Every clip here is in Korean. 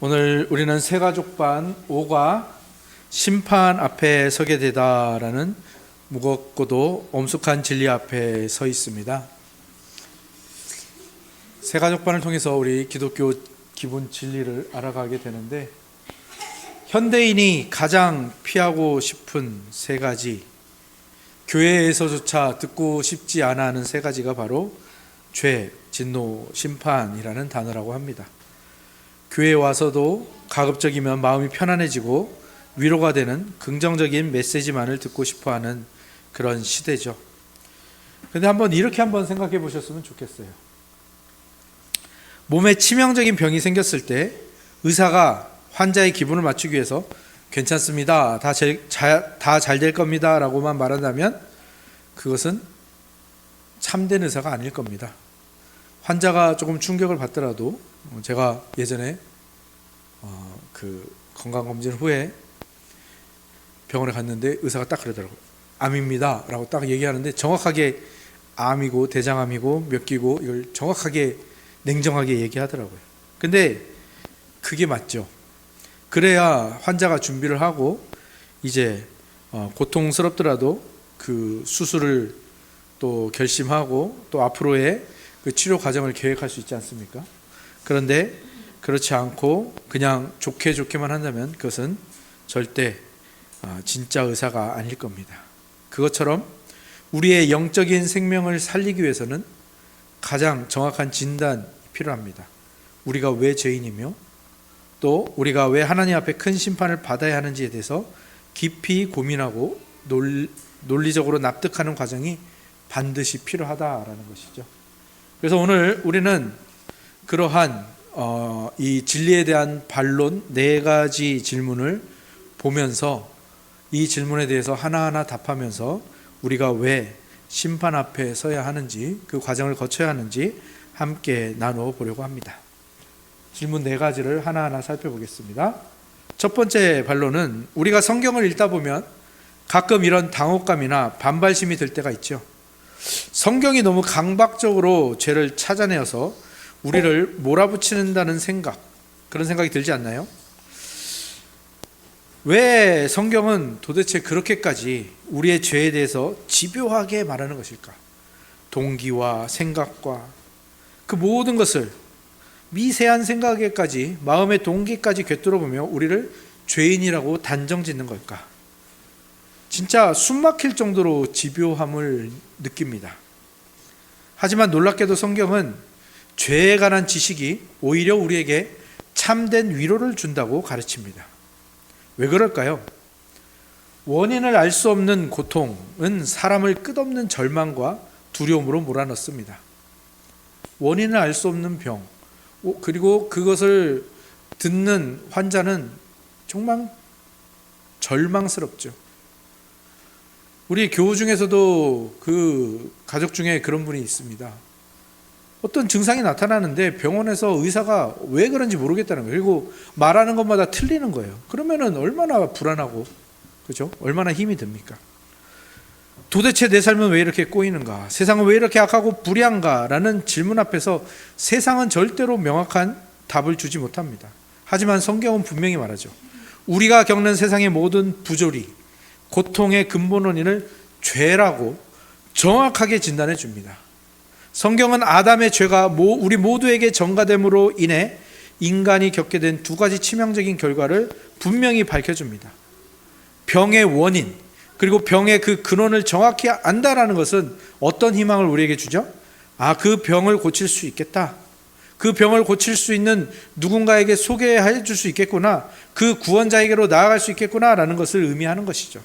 오늘 우리는 새가족반 5가 심판 앞에 서게 되다라는 무겁고도 엄숙한 진리 앞에 서 있습니다. 새가족반을 통해서 우리 기독교 기본 진리를 알아가게 되는데, 현대인이 가장 피하고 싶은 세 가지, 교회에서조차 듣고 싶지 않아 하는 세 가지가 바로 죄, 진노, 심판이라는 단어라고 합니다. 교회에 와서도 가급적이면 마음이 편안해지고 위로가 되는 긍정적인 메시지만을 듣고 싶어하는 그런 시대죠. 그런데 이렇게 한번 생각해 보셨으면 좋겠어요. 몸에 치명적인 병이 생겼을 때 의사가 환자의 기분을 맞추기 위해서 괜찮습니다, 다 잘 될 겁니다 라고만 말한다면 그것은 참된 의사가 아닐 겁니다. 환자가 조금 충격을 받더라도, 제가 예전에 건강검진 후에 병원에 갔는데 의사가 딱 그러더라고요. 암입니다 라고 딱 얘기하는데, 정확하게 암이고 대장암이고 몇 기고 이걸 정확하게 냉정하게 얘기하더라고요. 근데 그게 맞죠. 그래야 환자가 준비를 하고 이제 고통스럽더라도 그 수술을 또 결심하고 또 앞으로의 그 치료 과정을 계획할 수 있지 않습니까? 그런데 그렇지 않고 그냥 좋게만 한다면 그것은 절대 진짜 의사가 아닐 겁니다. 그것처럼 우리의 영적인 생명을 살리기 위해서는 가장 정확한 진단이 필요합니다. 우리가 왜 죄인이며 또 우리가 왜 하나님 앞에 큰 심판을 받아야 하는지에 대해서 깊이 고민하고 논리적으로 납득하는 과정이 반드시 필요하다라는 것이죠. 그래서 오늘 우리는 그러한 이 진리에 대한 반론 4가지 질문을 보면서 이 질문에 대해서 하나하나 답하면서 우리가 왜 심판 앞에 서야 하는지, 그 과정을 거쳐야 하는지 함께 나누어 보려고 합니다. 질문 4가지를 하나하나 살펴보겠습니다. 첫 번째 반론은, 우리가 성경을 읽다 보면 가끔 이런 당혹감이나 반발심이 들 때가 있죠. 성경이 너무 강박적으로 죄를 찾아내어서 우리를 몰아붙이는다는 그런 생각이 들지 않나요? 왜 성경은 도대체 그렇게까지 우리의 죄에 대해서 집요하게 말하는 것일까? 동기와 생각과 그 모든 것을, 미세한 생각에까지, 마음의 동기까지 꿰뚫어보며 우리를 죄인이라고 단정짓는 걸까? 진짜 숨막힐 정도로 집요함을 느낍니다. 하지만 놀랍게도 성경은 죄에 관한 지식이 오히려 우리에게 참된 위로를 준다고 가르칩니다. 왜 그럴까요? 원인을 알 수 없는 고통은 사람을 끝없는 절망과 두려움으로 몰아넣습니다. 원인을 알 수 없는 병, 그리고 그것을 듣는 환자는 정말 절망스럽죠. 우리 교우 중에서도 그 가족 중에 그런 분이 있습니다. 어떤 증상이 나타나는데 병원에서 의사가 왜 그런지 모르겠다는 거예요. 그리고 말하는 것마다 틀리는 거예요. 그러면은 얼마나 불안하고, 그죠? 얼마나 힘이 듭니까? 도대체 내 삶은 왜 이렇게 꼬이는가? 세상은 왜 이렇게 악하고 불의한가? 라는 질문 앞에서 세상은 절대로 명확한 답을 주지 못합니다. 하지만 성경은 분명히 말하죠. 우리가 겪는 세상의 모든 부조리, 고통의 근본 원인을 죄라고 정확하게 진단해 줍니다. 성경은 아담의 죄가 우리 모두에게 전가됨으로 인해 인간이 겪게 된 2가지 치명적인 결과를 분명히 밝혀줍니다. 병의 원인, 그리고 병의 그 근원을 정확히 안다라는 것은 어떤 희망을 우리에게 주죠? 그 병을 고칠 수 있겠다. 그 병을 고칠 수 있는 누군가에게 소개해 줄 수 있겠구나. 그 구원자에게로 나아갈 수 있겠구나 라는 것을 의미하는 것이죠.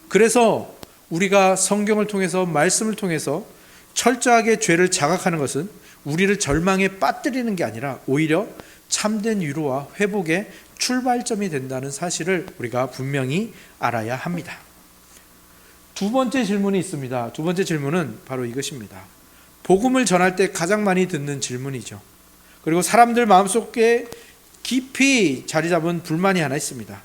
그래서 우리가 성경을 통해서, 말씀을 통해서 철저하게 죄를 자각하는 것은 우리를 절망에 빠뜨리는 게 아니라 오히려 참된 위로와 회복의 출발점이 된다는 사실을 우리가 분명히 알아야 합니다. 2번째 질문이 있습니다. 2번째 질문은 바로 이것입니다. 복음을 전할 때 가장 많이 듣는 질문이죠. 그리고 사람들 마음속에 깊이 자리 잡은 불만이 하나 있습니다.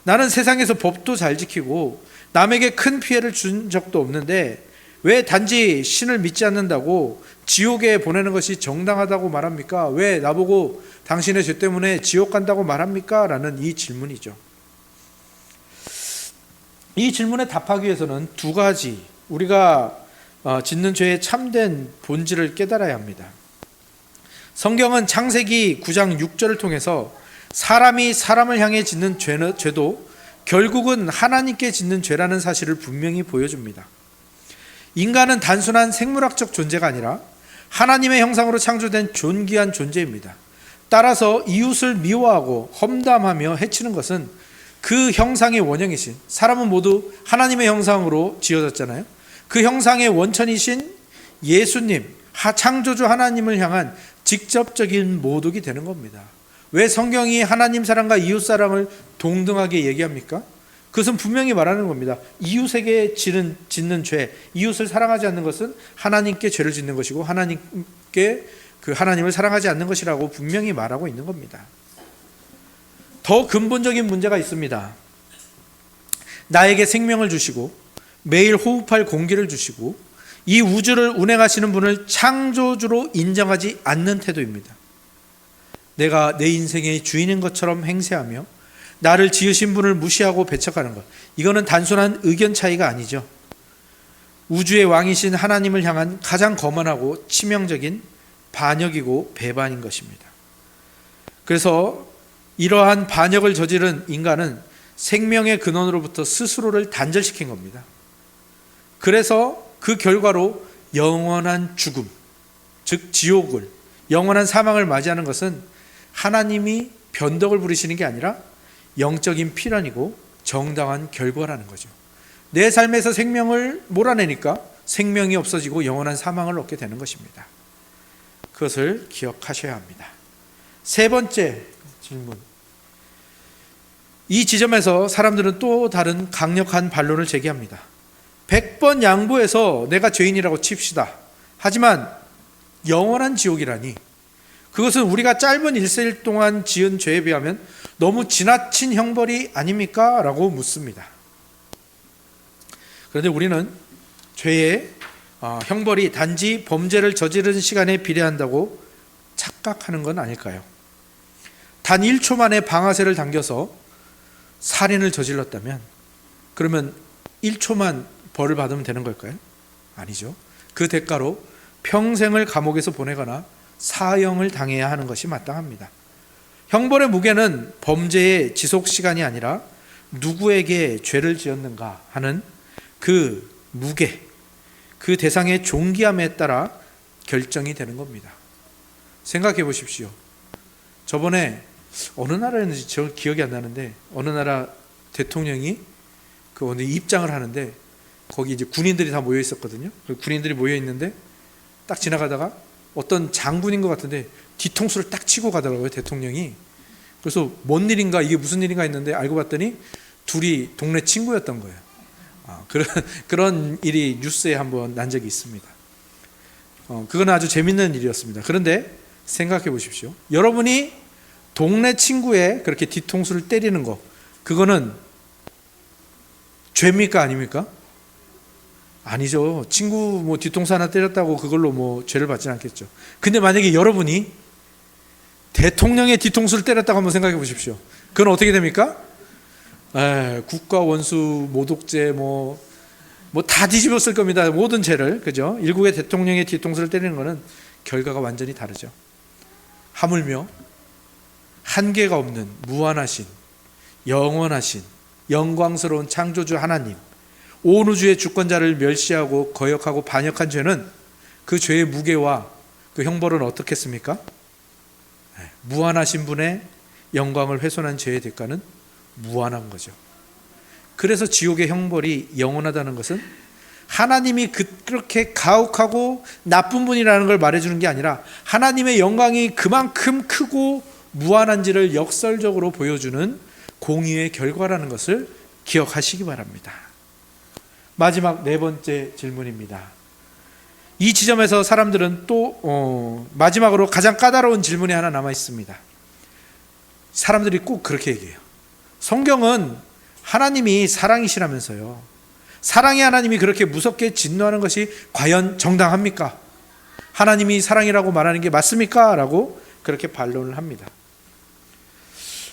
나는 세상에서 법도 잘 지키고 남에게 큰 피해를 준 적도 없는데 왜 단지 신을 믿지 않는다고 지옥에 보내는 것이 정당하다고 말합니까? 왜 나보고 당신의 죄 때문에 지옥 간다고 말합니까? 라는 이 질문이죠. 이 질문에 답하기 위해서는 두 가지, 우리가 짓는 죄의 참된 본질을 깨달아야 합니다. 성경은 창세기 9장 6절을 통해서 사람이 사람을 향해 짓는 죄도 결국은 하나님께 짓는 죄라는 사실을 분명히 보여줍니다. 인간은 단순한 생물학적 존재가 아니라 하나님의 형상으로 창조된 존귀한 존재입니다. 따라서 이웃을 미워하고 험담하며 해치는 것은 그 형상의 원형이신, 사람은 모두 하나님의 형상으로 지어졌잖아요. 그 형상의 원천이신 예수님, 창조주 하나님을 향한 직접적인 모독이 되는 겁니다. 왜 성경이 하나님 사랑과 이웃 사랑을 동등하게 얘기합니까? 그것은 분명히 말하는 겁니다. 이웃에게 짓는 죄, 이웃을 사랑하지 않는 것은 하나님께 죄를 짓는 것이고 하나님께 하나님을 사랑하지 않는 것이라고 분명히 말하고 있는 겁니다. 더 근본적인 문제가 있습니다. 나에게 생명을 주시고 매일 호흡할 공기를 주시고 이 우주를 운행하시는 분을 창조주로 인정하지 않는 태도입니다. 내가 내 인생의 주인인 것처럼 행세하며 나를 지으신 분을 무시하고 배척하는 것, 이거는 단순한 의견 차이가 아니죠. 우주의 왕이신 하나님을 향한 가장 거만하고 치명적인 반역이고 배반인 것입니다. 그래서 이러한 반역을 저지른 인간은 생명의 근원으로부터 스스로를 단절시킨 겁니다. 그래서 그 결과로 영원한 죽음, 즉 지옥을, 영원한 사망을 맞이하는 것은 하나님이 변덕을 부리시는 게 아니라 영적인 필연이고 정당한 결과라는 거죠. 내 삶에서 생명을 몰아내니까 생명이 없어지고 영원한 사망을 얻게 되는 것입니다. 그것을 기억하셔야 합니다. 세 번째 질문. 이 지점에서 사람들은 또 다른 강력한 반론을 제기합니다. 100번 양보해서 내가 죄인이라고 칩시다. 하지만 영원한 지옥이라니, 그것은 우리가 짧은 일생 동안 지은 죄에 비하면 너무 지나친 형벌이 아닙니까? 라고 묻습니다. 그런데 우리는 죄의 형벌이 단지 범죄를 저지른 시간에 비례한다고 착각하는 건 아닐까요? 단 1초 만에 방아쇠를 당겨서 살인을 저질렀다면 그러면 1초만 벌을 받으면 되는 걸까요? 아니죠. 그 대가로 평생을 감옥에서 보내거나 사형을 당해야 하는 것이 마땅합니다. 형벌의 무게는 범죄의 지속 시간이 아니라 누구에게 죄를 지었는가 하는 그 무게, 그 대상의 존귀함에 따라 결정이 되는 겁니다. 생각해 보십시오. 저번에 어느 나라였는지 저 기억이 안 나는데 어느 나라 대통령이 오늘 입장을 하는데 거기 이제 군인들이 다 모여 있었거든요. 군인들이 모여 있는데 딱 지나가다가 어떤 장군인 것 같은데 뒤통수를 딱 치고 가더라고요, 대통령이. 그래서 뭔 일인가, 이게 무슨 일인가 했는데 알고 봤더니 둘이 동네 친구였던 거예요. 그런 일이 뉴스에 한번 난 적이 있습니다. 그건 아주 재밌는 일이었습니다. 그런데 생각해 보십시오. 여러분이 동네 친구의 그렇게 뒤통수를 때리는 거, 그거는 죄입니까? 아닙니까? 아니죠. 친구 뒤통수 하나 때렸다고 그걸로 죄를 받지는 않겠죠. 근데 만약에 여러분이 대통령의 뒤통수를 때렸다고 한번 생각해 보십시오. 그건 어떻게 됩니까? 국가 원수, 모독죄, 다 뒤집었을 겁니다. 모든 죄를, 그죠? 일국의 대통령의 뒤통수를 때리는 것은 결과가 완전히 다르죠. 하물며 한계가 없는 무한하신, 영원하신, 영광스러운 창조주 하나님, 온 우주의 주권자를 멸시하고 거역하고 반역한 죄는 그 죄의 무게와 그 형벌은 어떻겠습니까? 무한하신 분의 영광을 훼손한 죄의 대가는 무한한 거죠. 그래서 지옥의 형벌이 영원하다는 것은 하나님이 그렇게 가혹하고 나쁜 분이라는 걸 말해주는 게 아니라 하나님의 영광이 그만큼 크고 무한한지를 역설적으로 보여주는 공의의 결과라는 것을 기억하시기 바랍니다. 마지막 네 번째 질문입니다. 이 지점에서 사람들은 또 마지막으로 가장 까다로운 질문이 하나 남아 있습니다. 사람들이 꼭 그렇게 얘기해요. 성경은 하나님이 사랑이시라면서요. 사랑의 하나님이 그렇게 무섭게 진노하는 것이 과연 정당합니까? 하나님이 사랑이라고 말하는 게 맞습니까? 라고 그렇게 반론을 합니다.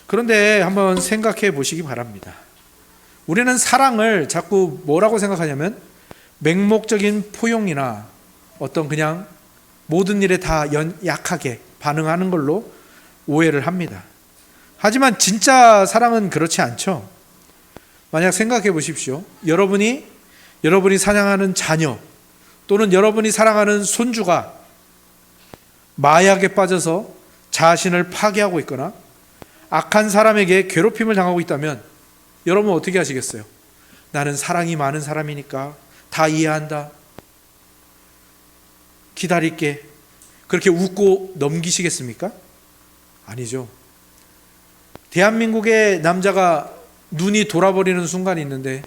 그런데 한번 생각해 보시기 바랍니다. 우리는 사랑을 자꾸 뭐라고 생각하냐면 맹목적인 포용이나 어떤 그냥 모든 일에 다 약하게 반응하는 걸로 오해를 합니다. 하지만 진짜 사랑은 그렇지 않죠. 만약 생각해 보십시오. 여러분이 사랑하는 자녀 또는 여러분이 사랑하는 손주가 마약에 빠져서 자신을 파괴하고 있거나 악한 사람에게 괴롭힘을 당하고 있다면 여러분 어떻게 하시겠어요? 나는 사랑이 많은 사람이니까 다 이해한다. 기다릴게. 그렇게 웃고 넘기시겠습니까? 아니죠. 대한민국의 남자가 눈이 돌아버리는 순간이 있는데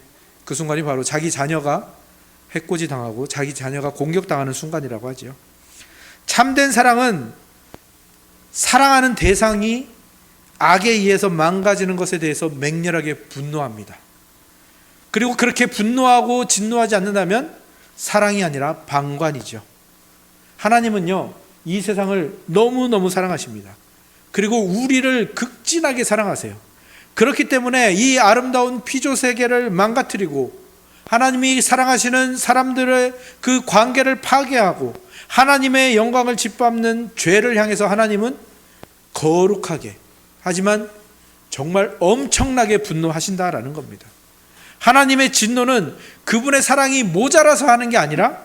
그 순간이 바로 자기 자녀가 해코지 당하고 자기 자녀가 공격당하는 순간이라고 하죠. 참된 사랑은 사랑하는 대상이 악에 의해서 망가지는 것에 대해서 맹렬하게 분노합니다. 그리고 그렇게 분노하고 진노하지 않는다면 사랑이 아니라 방관이죠. 하나님은요, 이 세상을 너무너무 사랑하십니다. 그리고 우리를 극진하게 사랑하세요. 그렇기 때문에 이 아름다운 피조 세계를 망가뜨리고 하나님이 사랑하시는 사람들의 그 관계를 파괴하고 하나님의 영광을 짓밟는 죄를 향해서 하나님은 거룩하게 하지만 정말 엄청나게 분노하신다라는 겁니다. 하나님의 진노는 그분의 사랑이 모자라서 하는 게 아니라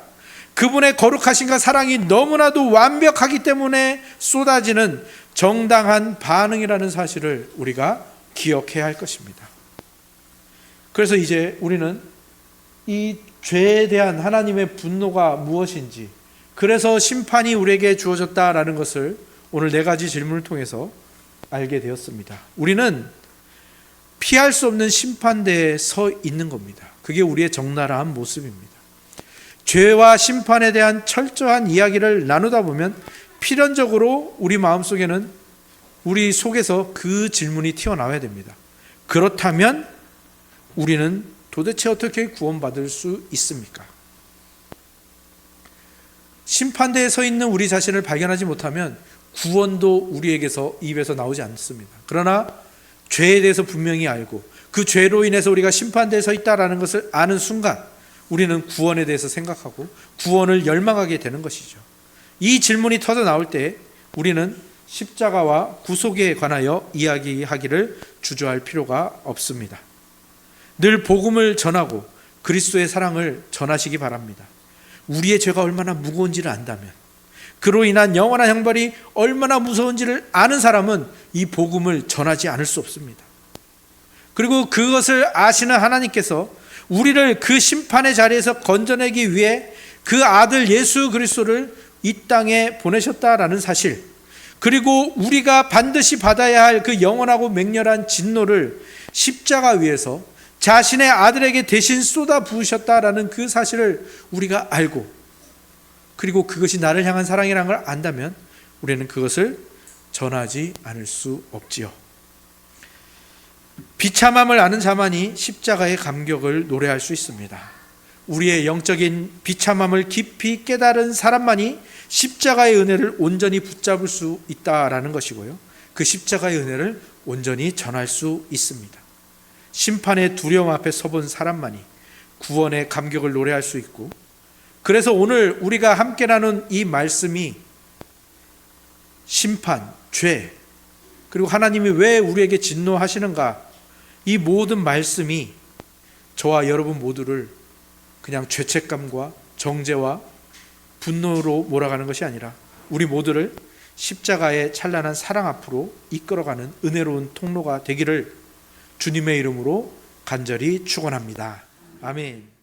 그분의 거룩하신과 사랑이 너무나도 완벽하기 때문에 쏟아지는 정당한 반응이라는 사실을 우리가 기억해야 할 것입니다. 그래서 이제 우리는 이 죄에 대한 하나님의 분노가 무엇인지, 그래서 심판이 우리에게 주어졌다라는 것을 오늘 4가지 질문을 통해서 알게 되었습니다. 우리는 피할 수 없는 심판대에 서 있는 겁니다. 그게 우리의 적나라한 모습입니다. 죄와 심판에 대한 철저한 이야기를 나누다 보면 필연적으로 우리 마음속에는 우리 속에서 그 질문이 튀어나와야 됩니다. 그렇다면 우리는 도대체 어떻게 구원받을 수 있습니까? 심판대에 서 있는 우리 자신을 발견하지 못하면 구원도 우리에게서 입에서 나오지 않습니다. 그러나 죄에 대해서 분명히 알고 그 죄로 인해서 우리가 심판대에 서 있다는 것을 아는 순간 우리는 구원에 대해서 생각하고 구원을 열망하게 되는 것이죠. 이 질문이 터져 나올 때 우리는 십자가와 구속에 관하여 이야기하기를 주저할 필요가 없습니다. 늘 복음을 전하고 그리스도의 사랑을 전하시기 바랍니다. 우리의 죄가 얼마나 무거운지를 안다면, 그로 인한 영원한 형벌이 얼마나 무서운지를 아는 사람은 이 복음을 전하지 않을 수 없습니다. 그리고 그것을 아시는 하나님께서 우리를 그 심판의 자리에서 건져내기 위해 그 아들 예수 그리스도를 이 땅에 보내셨다라는 사실, 그리고 우리가 반드시 받아야 할 그 영원하고 맹렬한 진노를 십자가 위에서 자신의 아들에게 대신 쏟아 부으셨다라는 그 사실을 우리가 알고, 그리고 그것이 나를 향한 사랑이라는 걸 안다면 우리는 그것을 전하지 않을 수 없지요. 비참함을 아는 자만이 십자가의 감격을 노래할 수 있습니다. 우리의 영적인 비참함을 깊이 깨달은 사람만이 십자가의 은혜를 온전히 붙잡을 수 있다라는 것이고요. 그 십자가의 은혜를 온전히 전할 수 있습니다. 심판의 두려움 앞에 서본 사람만이 구원의 감격을 노래할 수 있고, 그래서 오늘 우리가 함께 나눈 이 말씀이 심판, 죄, 그리고 하나님이 왜 우리에게 진노하시는가, 이 모든 말씀이 저와 여러분 모두를 그냥 죄책감과 정죄와 분노로 몰아가는 것이 아니라 우리 모두를 십자가의 찬란한 사랑 앞으로 이끌어가는 은혜로운 통로가 되기를 주님의 이름으로 간절히 축원합니다. 아멘.